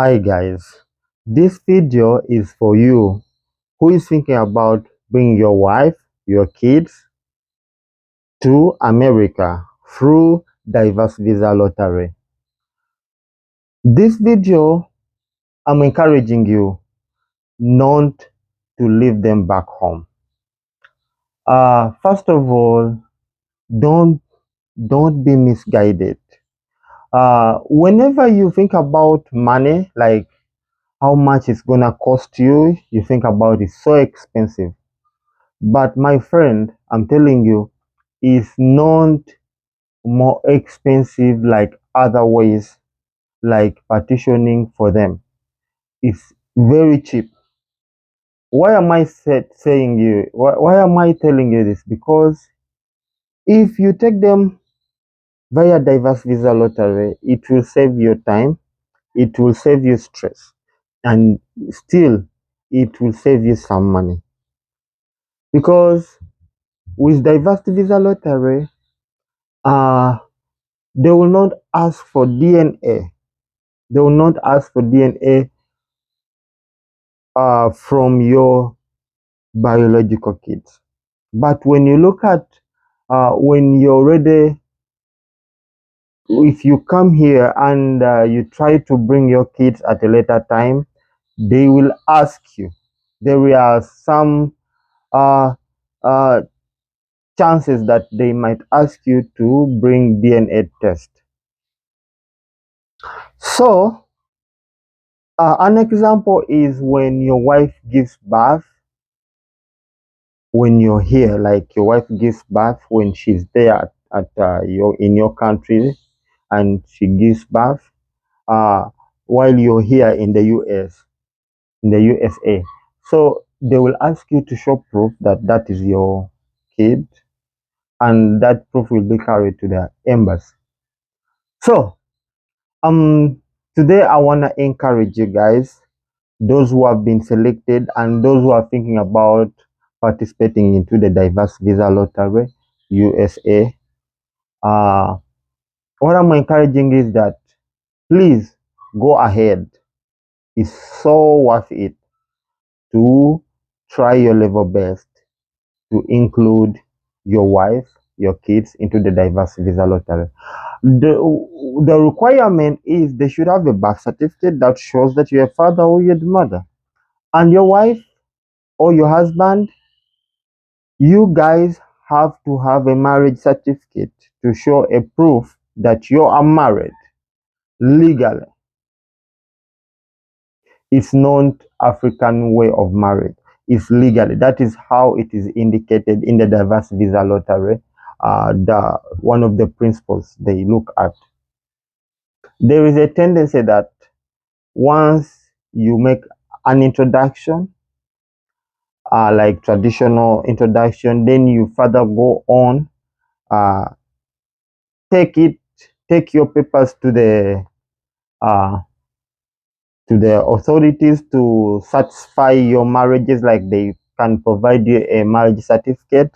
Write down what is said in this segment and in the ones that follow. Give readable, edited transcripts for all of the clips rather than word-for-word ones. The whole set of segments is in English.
Hi guys, this video is for you who is thinking about bringing your wife, your kids to America through diverse visa lottery. This video, I'm encouraging you not to leave them back home. First of all, don't don't be misguided. Whenever you think about money, like how much it's gonna cost you, you think about it's so expensive. But my friend, I'm telling you, it's not more expensive like other ways, like partitioning for them. It's very cheap. Why am I saying you? Why am I telling you this? Because if you take them via diverse visa lottery, it will save you time, it will save you stress, and still it will save you some money. Because with diverse visa lottery, uh they will not ask for DNA. They will not ask for DNA from your biological kids. But when you look at when you're ready, if you come here and you try to bring your kids at a later time, they will ask you. There are some uh, uh, chances that they might ask you to bring DNA test. So an example is when your wife gives birth, when you're here, like your wife gives birth when she's there at your in your country, and she gives birth uh, while you're here in the US, in the USA. So they will ask you to show proof that that is your kid, and that proof will be carried to the embassy. So um, today I wanna encourage you guys, those who have been selected and those who are thinking about participating into the diverse visa lottery USA. Uh, what I'm encouraging is that please go ahead. It's so worth it to try your level best to include your wife, your kids into the diverse visa lottery. The requirement is they should have a birth certificate that shows that you're a father or you're the mother. And your wife or your husband, you guys have to have a marriage certificate to show a proof that you are married legally. It's not African way of marriage. It's legally. That is how it is indicated in the diverse visa lottery. The one of the principles they look at. There is a tendency that once you make an introduction, like traditional introduction, then you further go on, uh, take it, take your papers uh, to the authorities to satisfy your marriages, like they can provide you a marriage certificate.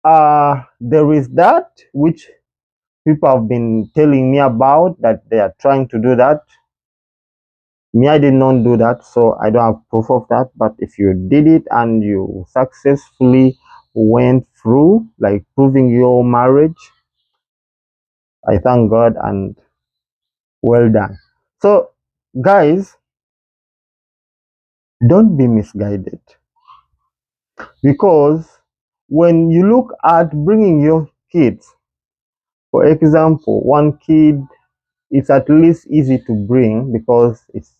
There is that which people have been telling me about, that they are trying to do that. Me, I did not do that, so I don't have proof of that. But if you did it and you successfully went through, like proving your marriage, I thank God and well done. So, guys, don't be misguided, because when you look at bringing your kids, for example, one kid, it's at least easy to bring because it's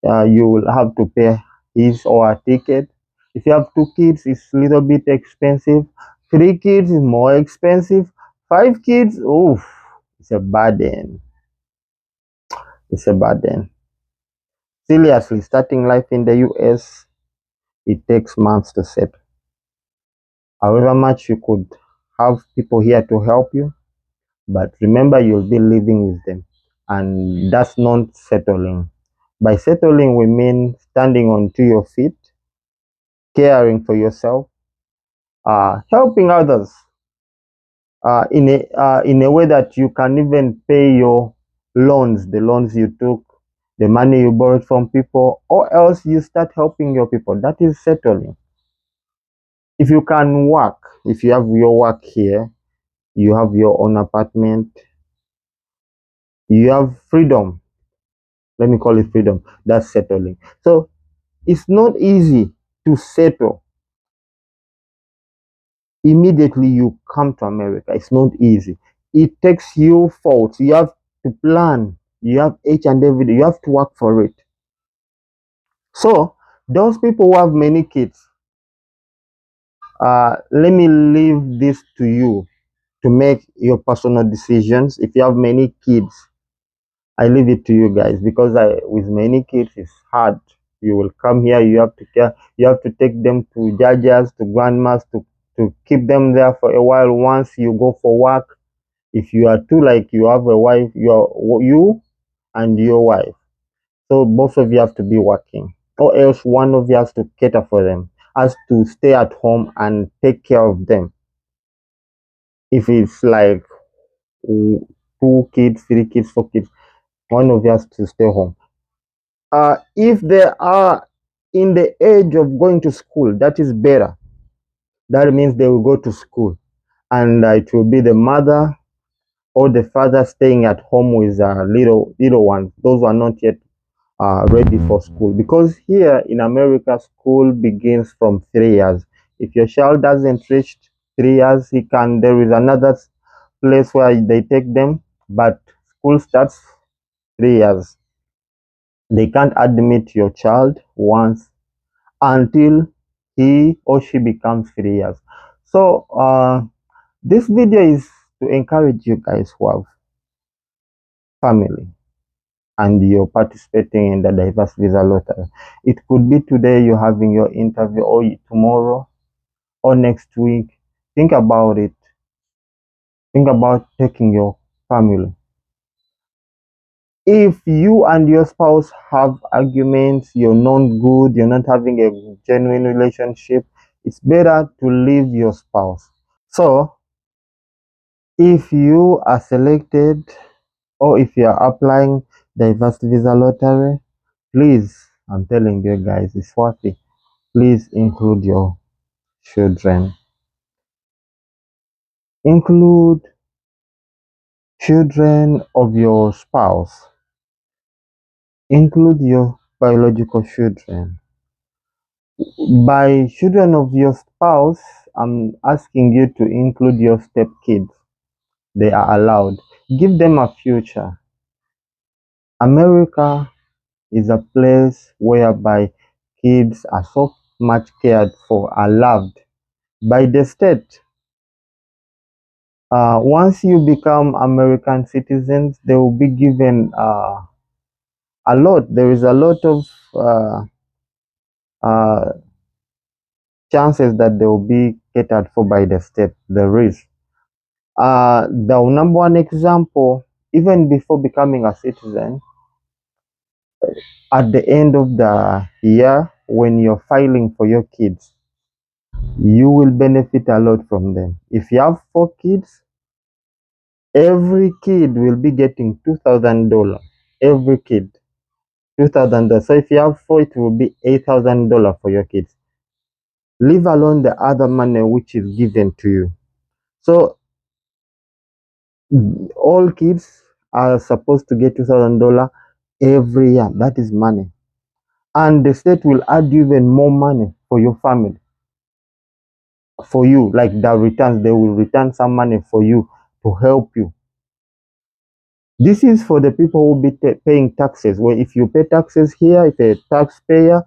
you will have to pay his or her ticket. If you have two kids, it's a little bit expensive. Three kids is more expensive. Five kids, oof, it's a burden. It's a burden. Seriously, starting life in the US, it takes months to set. However much you could have people here to help you, but remember you'll be living with them, and that's not settling. By settling, we mean standing on to your feet, caring for yourself, helping others in a way that you can even pay your loans, the loans you took, the money you borrowed from people, or else you start helping your people. That is settling. If you can work, if you have your work here, you have your own apartment, you have freedom. Let me call it freedom. That's settling. So it's not easy to settle immediately you come to America. It's not easy. It takes you fault. You have to plan. You have each and every day. You have to work for it. So those people who have many kids, let me leave this to you to make your personal decisions. If you have many kids, I leave it to you guys, because with many kids it's hard. You will come here, you have to care, you have to take them to judges, to grandmas, to keep them there for a while. Once you go for work, if you are two, like you have a wife, you and your wife, so both of you have to be working, or else one of you has to cater for them, has to stay at home and take care of them. If it's like two kids, three kids, four kids, one of you has to stay home. If they are in the age of going to school, that is better. That means they will go to school, and it will be the mother or the father staying at home with little ones. Those are not yet ready for school, because here in America, school begins from 3 years. If your child doesn't reach 3 years, he can. There is another place where they take them, but school starts 3 years. They can't admit your child once until he or she becomes 3 years. So this video is to encourage you guys who have family and you're participating in the diverse visa lottery. It could be today you're having your interview, or tomorrow, or next week. Think about it. Think about taking your family. If you and your spouse have arguments, you're not good, you're not having a genuine relationship, it's better to leave your spouse. So if you are selected, or if you are applying diverse visa lottery, please, I'm telling you guys, it's worth it. Please include your children. Include children of your spouse. Include your biological children. By children of your spouse, I'm asking you to include your stepkids. They are allowed. Give them a future. America is a place whereby kids are so much cared for, are loved by the state. Once you become American citizens, they will be given a lot. There is a lot of uh, chances that they will be catered for by the state. There is. The number one example, even before becoming a citizen, at the end of the year, when you're filing for your kids, you will benefit a lot from them. If you have 4 kids, every kid will be getting $2,000. Every kid, $2,000. So if you have four, it will be $8,000 for your kids. Leave alone the other money which is given to you. So all kids are supposed to get $2,000 every year. That is money. And the state will add even more money for your family, for you, like the returns. They will return some money for you to help you. This is for the people who will be paying taxes. Well, if you pay taxes here, if a taxpayer,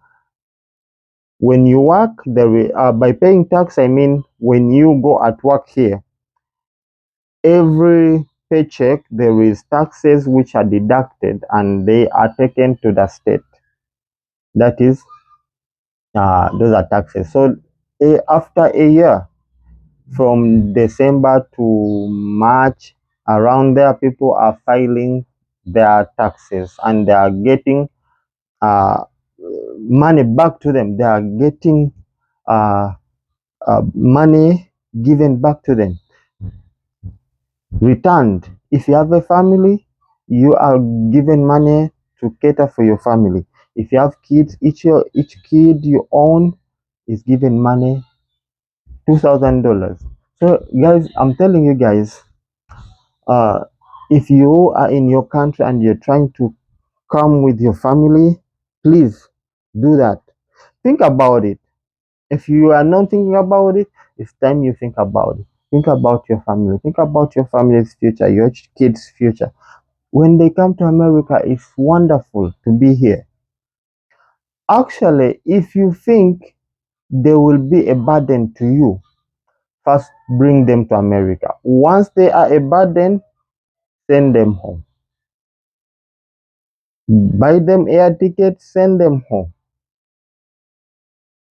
when you work, by paying tax, I mean when you go at work here, every paycheck there is taxes which are deducted and they are taken to the state. That is, those are taxes. So after a year, from December to March, around there, people are filing their taxes and they are getting uh, money back to them. They are getting uh, money given back to them, returned. If you have a family, you are given money to cater for your family. If you have kids, each kid you own is given money, $2,000. So guys, I'm telling you guys, uh, if you are in your country and you're trying to come with your family, please do that. Think about it. If you are not thinking about it, it's time you think about it. Think about your family. Think about your family's future, your kids' future. When they come to America, it's wonderful to be here. Actually, if you think they will be a burden to you, first bring them to America. Once they are a burden, send them home. Buy them air tickets, send them home.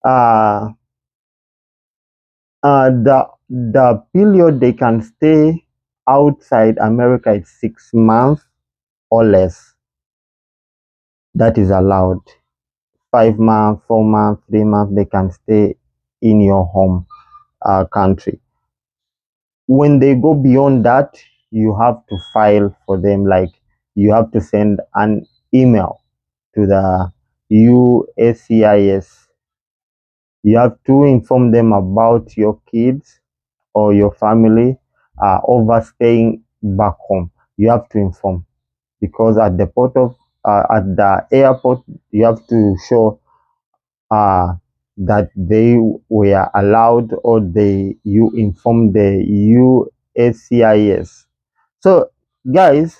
Uh, the period they can stay outside America is 6 months or less. That is allowed. 5 months, 4 months, 3 months, they can stay in your home country. When they go beyond that, you have to file for them. Like, you have to send an email to the USCIS. You have to inform them about your kids or your family overstaying back home. You have to inform, because at the at the airport, you have to show uh, that they were allowed, or you inform the USCIS. So guys,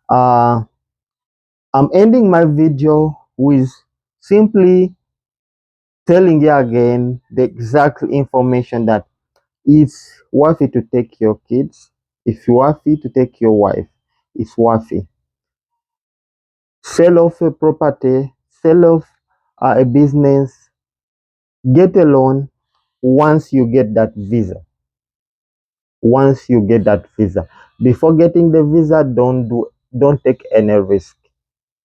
uh, I'm ending my video with simply telling you again the exact information that it's worthy to take your kids. It's worthy to take your wife. It's worthy. Sell off a property, sell off a business, get a loan once you get that visa. Once you get that visa. Before getting the visa, don't take any risk.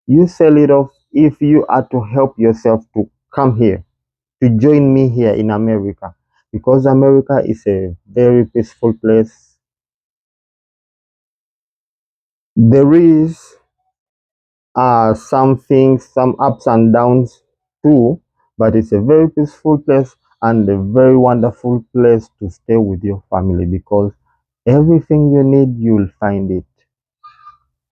You sell it off if you are to help yourself to come here, to join me here in America, because America is a very peaceful place. There is some things, some ups and downs too, but it's a very peaceful place and a very wonderful place to stay with your family, because everything you need, you'll find it.